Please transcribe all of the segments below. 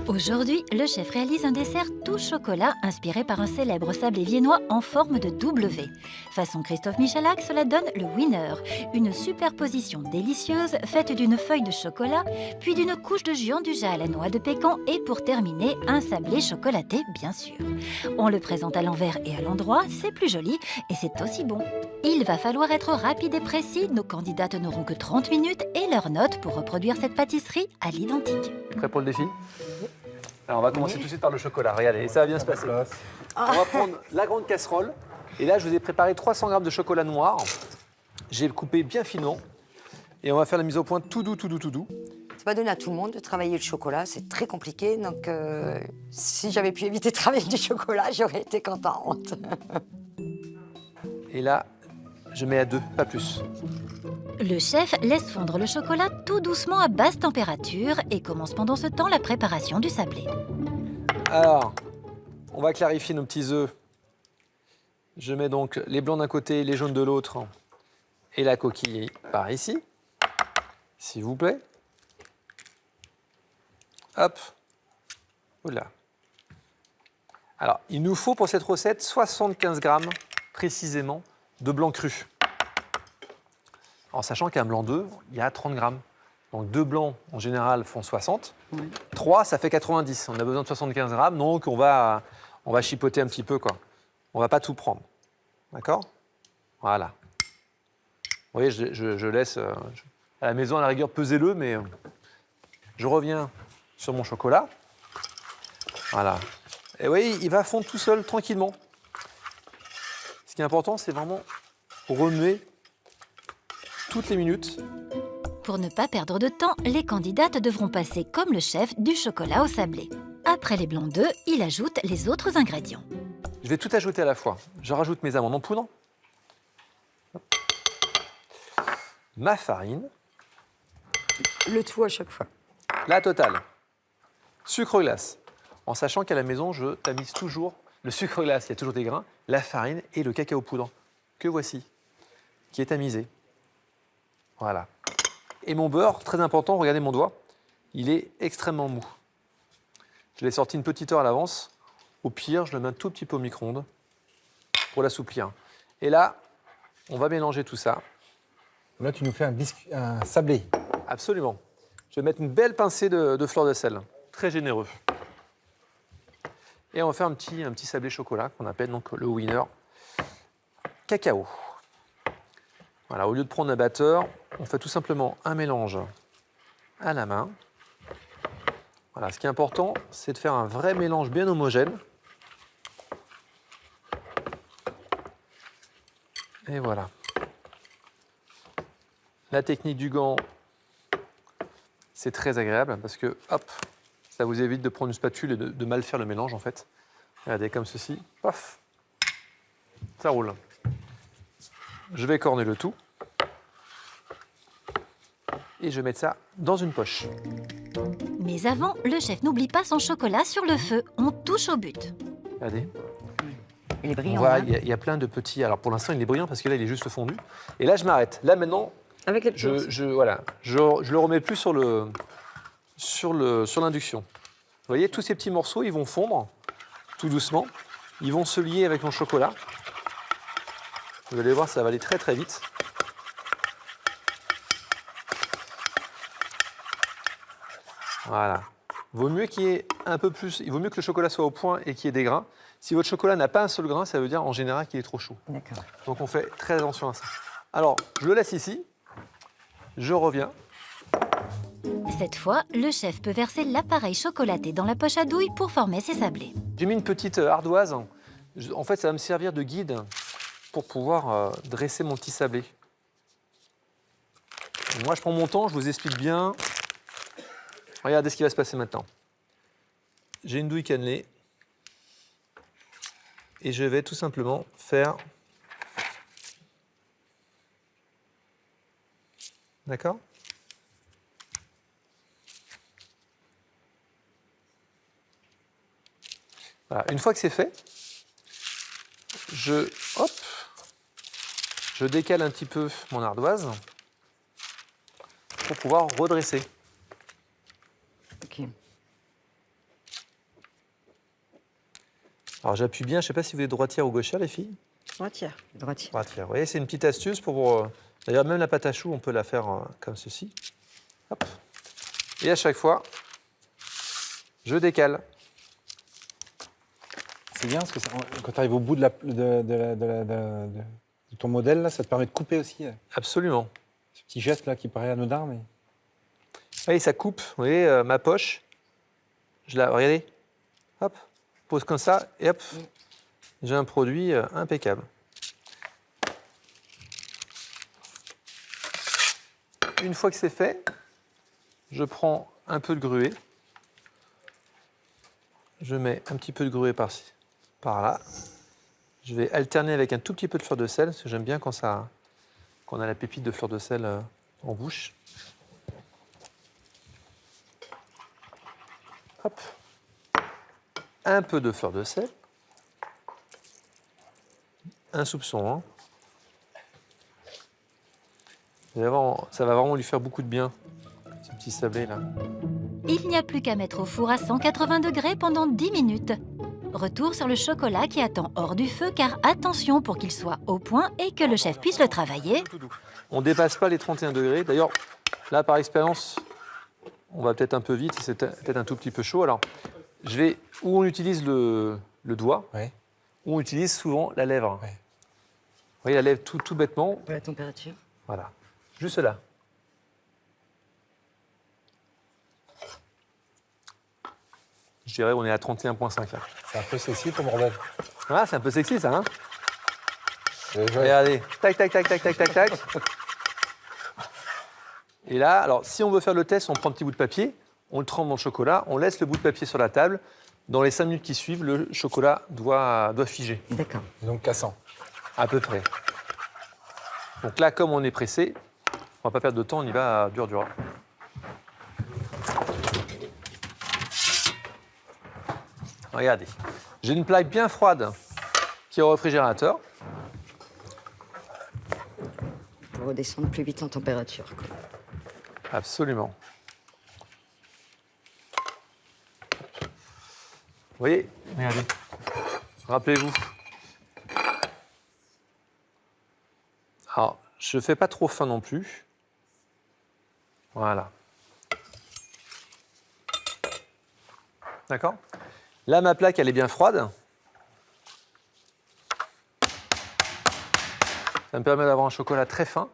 Aujourd'hui, le chef réalise un dessert tout chocolat inspiré par un célèbre sablé viennois en forme de W. Façon Christophe Michalak, cela donne le winner, une superposition délicieuse faite d'une feuille de chocolat, puis d'une couche de jus enduja à la noix de pécan et pour terminer, un sablé chocolaté bien sûr. On le présente à l'envers et à l'endroit, c'est plus joli et c'est aussi bon. Il va falloir être rapide et précis, nos candidates n'auront que 30 minutes et leur note pour reproduire cette pâtisserie à l'identique. Prêt pour le défi? Alors on va commencer tout de suite par le chocolat, regardez, et ça va bien se passer. On va prendre la grande casserole, et là je vous ai préparé 300 g de chocolat noir. J'ai coupé bien finement, et on va faire la mise au point tout doux. C'est pas donné à tout le monde de travailler le chocolat, c'est très compliqué, donc si j'avais pu éviter de travailler du chocolat, j'aurais été contente. Et là, je mets à 2, pas plus. Le chef laisse fondre le chocolat tout doucement à basse température et commence pendant ce temps la préparation du sablé. Alors, on va clarifier nos petits œufs. Je mets donc les blancs d'un côté, les jaunes de l'autre, et la coquille par ici, s'il vous plaît. Hop, voilà. Alors, il nous faut pour cette recette 75 g précisément de blanc cru. En sachant qu'un blanc d'œuf, il y a 30 grammes. Donc 2 blancs, en général, font 60. 3, ça fait 90. On a besoin de 75 grammes, donc on va chipoter un petit peu, quoi. On ne va pas tout prendre. D'accord? Voilà. Vous voyez, je laisse à la maison, à la rigueur, pesez-le, mais je reviens sur mon chocolat. Voilà. Et vous voyez, il va fondre tout seul, tranquillement. Ce qui est important, c'est vraiment remuer toutes les minutes. Pour ne pas perdre de temps, les candidates devront passer, comme le chef, du chocolat au sablé. Après les blancs d'œufs, il ajoute les autres ingrédients. Je vais tout ajouter à la fois. Je rajoute mes amandes en poudre, ma farine, Le tout à chaque fois. la totale, sucre glace, en sachant qu'à la maison, je tamise toujours le sucre glace, il y a toujours des grains, la farine et le cacao poudre, que voici, qui est tamisé. Voilà. Et mon beurre, très important, regardez mon doigt, il est extrêmement mou. Je l'ai sorti une petite heure à l'avance. Au pire, je le mets un tout petit peu au micro-ondes pour l'assouplir. Et là, on va mélanger tout ça. Là, tu nous fais un sablé. Absolument. Je vais mettre une belle pincée de fleur de sel, très généreux. Et on va faire un petit sablé chocolat qu'on appelle donc le winner cacao. Voilà, au lieu de prendre un batteur, on fait tout simplement un mélange à la main. Voilà, ce qui est important, c'est de faire un vrai mélange bien homogène. Et voilà. La technique du gant, c'est très agréable parce que, hop, ça vous évite de prendre une spatule et de mal faire le mélange en fait. Regardez, comme ceci, paf, ça roule. Je vais corner le tout. Et je vais mettre ça dans une poche. Mais avant, le chef n'oublie pas son chocolat sur le feu. On touche au but. Regardez. Il est On brillant. voit, hein. il y a plein de petits. Alors pour l'instant, il est brillant parce que là, il est juste fondu. Et là, je m'arrête. Là, maintenant, Avec les petits je le remets plus sur l'induction. Vous voyez, tous ces petits morceaux, ils vont fondre tout doucement. Ils vont se lier avec mon chocolat. Vous allez voir, ça va aller très très vite. Voilà. Vaut mieux qu'il y ait un peu plus. Il vaut mieux que le chocolat soit au point et qu'il y ait des grains. Si votre chocolat n'a pas un seul grain, ça veut dire en général qu'il est trop chaud. D'accord. Donc on fait très attention à ça. Alors, je le laisse ici. Je reviens. Cette fois, le chef peut verser l'appareil chocolaté dans la poche à douille pour former ses sablés. J'ai mis une petite ardoise. En fait, ça va me servir de guide pour pouvoir dresser mon petit sablé. Moi, je prends mon temps, je vous explique bien. Regardez ce qui va se passer maintenant. J'ai une douille cannelée et je vais tout simplement faire. D'accord? Voilà. Une fois que c'est fait, je décale un petit peu mon ardoise pour pouvoir redresser. Ok. Alors j'appuie bien, je ne sais pas si vous êtes droitière ou gauchère, les filles. Droitière. Droitière. Droitière. Vous voyez, c'est une petite astuce pour... D'ailleurs, même la pâte à choux, on peut la faire comme ceci. Hop. Et à chaque fois, je décale. C'est bien parce que quand tu arrives au bout de ton modèle, là, ça te permet de couper aussi. Absolument. Ce petit geste là qui paraît anodin, mais. Vous voyez, ça coupe. Vous voyez, ma poche, regardez, hop, pose comme ça, et hop, j'ai un produit impeccable. Une fois que c'est fait, je prends un peu de gruau. Je mets un petit peu de gruau par-ci, par-là. Je vais alterner avec un tout petit peu de fleur de sel, parce que j'aime bien quand on a la pépite de fleur de sel en bouche. Hop. Un peu de fleur de sel. Un soupçon. Hein. Ça va vraiment lui faire beaucoup de bien, ce petit sablé là. Il n'y a plus qu'à mettre au four à 180 degrés pendant 10 minutes. Retour sur le chocolat qui attend hors du feu, car attention pour qu'il soit au point et que le chef puisse le travailler. On ne dépasse pas les 31 degrés. D'ailleurs, là, par expérience, on va peut-être un peu vite, c'est peut-être un tout petit peu chaud. Alors, où on utilise le doigt, Ouais. où on utilise souvent la lèvre. Ouais. Vous voyez, la lèvre tout bêtement. La température. Voilà, juste là. Je dirais on est à 31,5 là. C'est un peu sexy ton bordel. Ah, c'est un peu sexy ça, hein? Ouais. Regardez, tac, tac, tac, tac, tac, tac, tac. Et là, alors si on veut faire le test, on prend un petit bout de papier, on le trempe dans le chocolat, on laisse le bout de papier sur la table. Dans les 5 minutes qui suivent, le chocolat doit figer, D'accord. Donc cassant. à peu près. Donc là, comme on est pressé, on va pas perdre de temps, on y va dur. Regardez, j'ai une plaque bien froide qui est au réfrigérateur. Pour redescendre plus vite en température. Quoi. Absolument. Vous voyez, regardez. Rappelez-vous. Alors, je ne fais pas trop fin non plus. Voilà. D'accord? Là, ma plaque, elle est bien froide. Ça me permet d'avoir un chocolat très fin.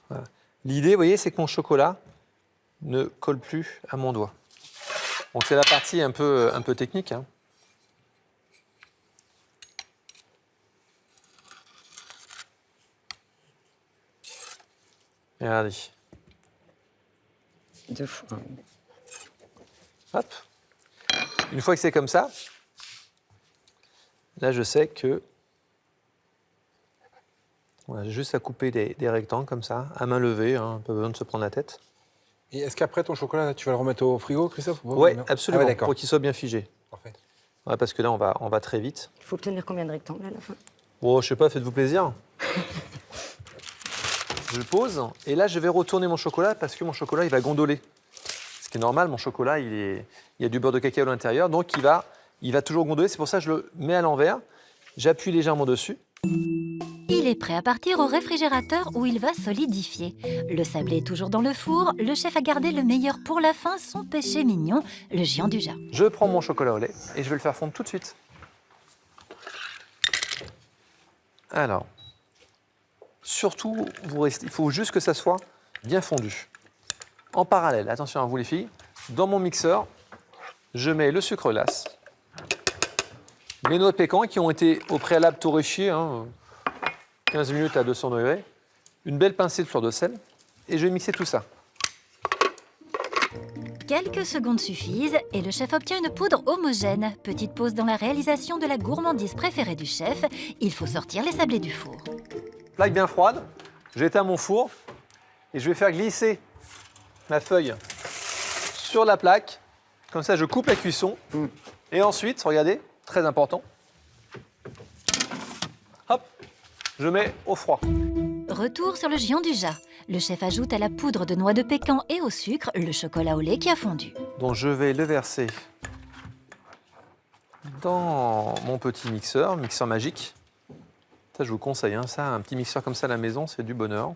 Voilà. L'idée, vous voyez, c'est que mon chocolat ne colle plus à mon doigt. Donc c'est la partie un peu technique. Hein. Regardez. 2 fois. Hop. Une fois que c'est comme ça, là je sais que voilà, j'ai juste à couper des rectangles comme ça, à main levée, hein, pas besoin de se prendre la tête. Et est-ce qu'après ton chocolat, tu vas le remettre au frigo, Christophe? Oui, Non. absolument, Ah ouais, d'accord. pour qu'il soit bien figé. Parfait. Ouais, parce que là, on va très vite. Il faut obtenir combien de rectangles à la fin? Bon, je sais pas, faites-vous plaisir. Je pose, et là, je vais retourner mon chocolat parce que mon chocolat, il va gondoler. Ce qui est normal, mon chocolat, il y a du beurre de cacao à l'intérieur, donc il va toujours gondoler. C'est pour ça que je le mets à l'envers. J'appuie légèrement dessus. Il est prêt à partir au réfrigérateur où il va solidifier. Le sablé est toujours dans le four, le chef a gardé le meilleur pour la fin, son péché mignon, le géant du Jard. Je prends mon chocolat au lait et je vais le faire fondre tout de suite. Alors, surtout, il faut juste que ça soit bien fondu. En parallèle, attention à vous les filles, dans mon mixeur, je mets le sucre glace, mes noix de pécan qui ont été au préalable torréfiées, 15 minutes à 200 degrés, une belle pincée de fleur de sel, et je vais mixer tout ça. Quelques secondes suffisent et le chef obtient une poudre homogène. Petite pause dans la réalisation de la gourmandise préférée du chef, il faut sortir les sablés du four. Plaque bien froide, j'éteins mon four et je vais faire glisser ma feuille sur la plaque. Comme ça, je coupe la cuisson. Et ensuite, regardez, très important, hop, je mets au froid. Retour sur le géant du Jard. Le chef ajoute à la poudre de noix de pécan et au sucre le chocolat au lait qui a fondu. Donc je vais le verser dans mon petit mixeur magique. Ça, je vous conseille, hein, ça, un petit mixeur comme ça à la maison, c'est du bonheur.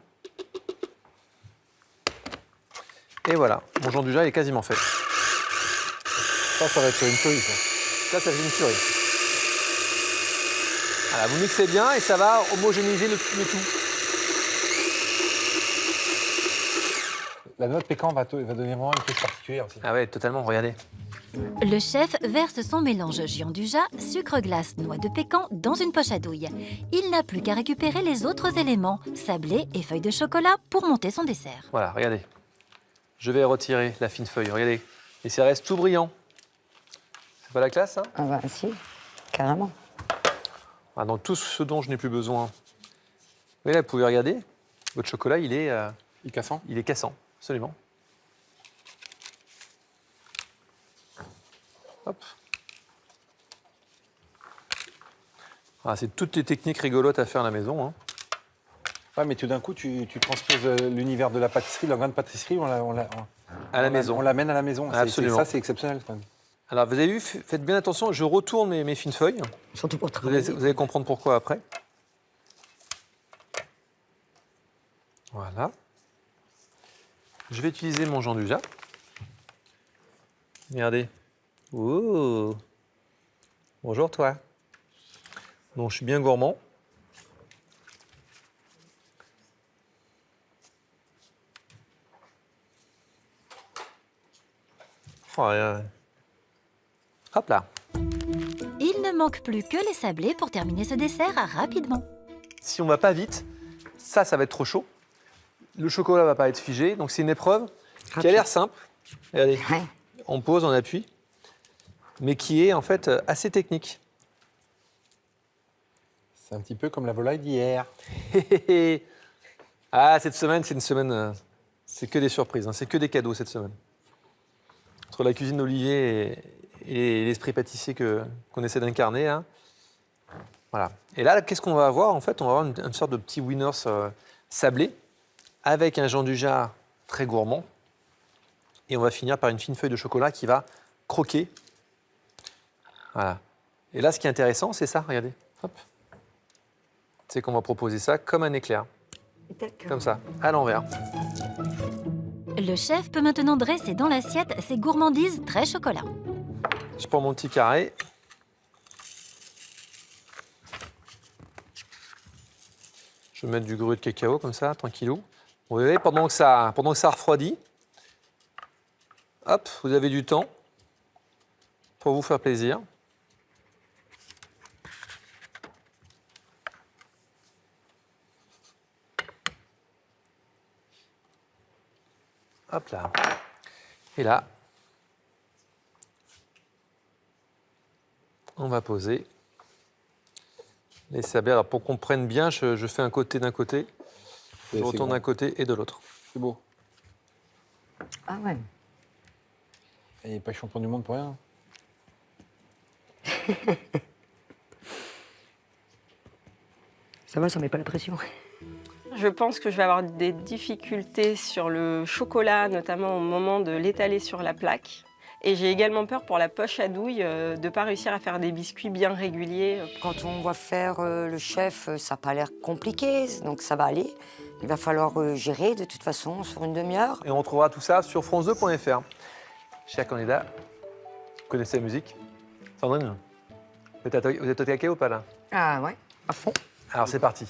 Et voilà, mon Jean-Dujas est quasiment fait. Ça va être une feuille, ça. Ça fait une purée. Voilà, vous mixez bien et ça va homogénéiser le tout. La noix de pécan va donner vraiment une touche particulière aussi. Ah ouais, totalement, regardez. Le chef verse son mélange Gianduja, sucre glace, noix de pécan dans une poche à douille. Il n'a plus qu'à récupérer les autres éléments, sablé et feuilles de chocolat pour monter son dessert. Voilà, regardez. Je vais retirer la fine feuille, regardez. Et ça reste tout brillant. C'est pas la classe, hein? Ah bah si, carrément. Ah, donc tout ce dont je n'ai plus besoin. Oui, là, vous pouvez regarder. Votre chocolat, il est cassant. Il est cassant, absolument. Hop. Ah, c'est toutes les techniques rigolotes à faire à la maison, hein. Ouais, mais tout d'un coup, tu transposes l'univers de la pâtisserie, la grande pâtisserie, À la maison. On l'amène à la maison. Absolument. Ça, c'est exceptionnel. Alors, vous avez vu, faites bien attention, je retourne mes fines feuilles. Surtout pour Vous travailler. allez comprendre pourquoi après. Voilà. Je vais utiliser mon Jean-Dujas. Regardez. Ouh. Bonjour toi. Donc je suis bien gourmand. Oh, hop là. Il ne manque plus que les sablés pour terminer ce dessert rapidement. Si on va pas vite, ça va être trop chaud. Le chocolat va pas être figé, donc c'est une épreuve qui a l'air simple. Regardez, Ouais. on pose, on appuie, mais qui est en fait assez technique. C'est un petit peu comme la volaille d'hier. Ah, cette semaine, c'est une semaine, c'est que des surprises, hein, c'est que des cadeaux cette semaine. Entre la cuisine d'Olivier et l'esprit pâtissier qu'on essaie d'incarner, hein. Voilà. Et là, qu'est-ce qu'on va avoir? En fait, on va avoir une sorte de petit winners sablé avec un Jean-Dujas très gourmand. Et on va finir par une fine feuille de chocolat qui va croquer. Voilà. Et là, ce qui est intéressant, c'est ça, regardez. Hop. C'est qu'on va proposer ça comme un éclair. Comme ça, à l'envers. Le chef peut maintenant dresser dans l'assiette ses gourmandises très chocolat. Je prends mon petit carré. Je vais mettre du gruyère de cacao comme ça, tranquillou. Vous voyez, pendant que ça refroidit, hop, vous avez du temps pour vous faire plaisir. Hop là. Et là, on va poser les sablés. Alors pour qu'on prenne bien, je fais un côté d'un côté, je retourne d'un côté et de l'autre. C'est beau. Ah ouais. Il n'est pas champion du monde pour rien. Ça va, ça met pas la pression. Je pense que je vais avoir des difficultés sur le chocolat, notamment au moment de l'étaler sur la plaque. Et j'ai également peur pour la poche à douille de ne pas réussir à faire des biscuits bien réguliers. Quand on va faire le chef, ça n'a pas l'air compliqué, donc ça va aller. Il va falloir gérer de toute façon sur une demi-heure. Et on retrouvera tout ça sur france2.fr. Chers candidats, vous connaissez la musique? Sandrine, vous êtes au taquet ou pas là? Ah ouais, à fond. Alors c'est parti.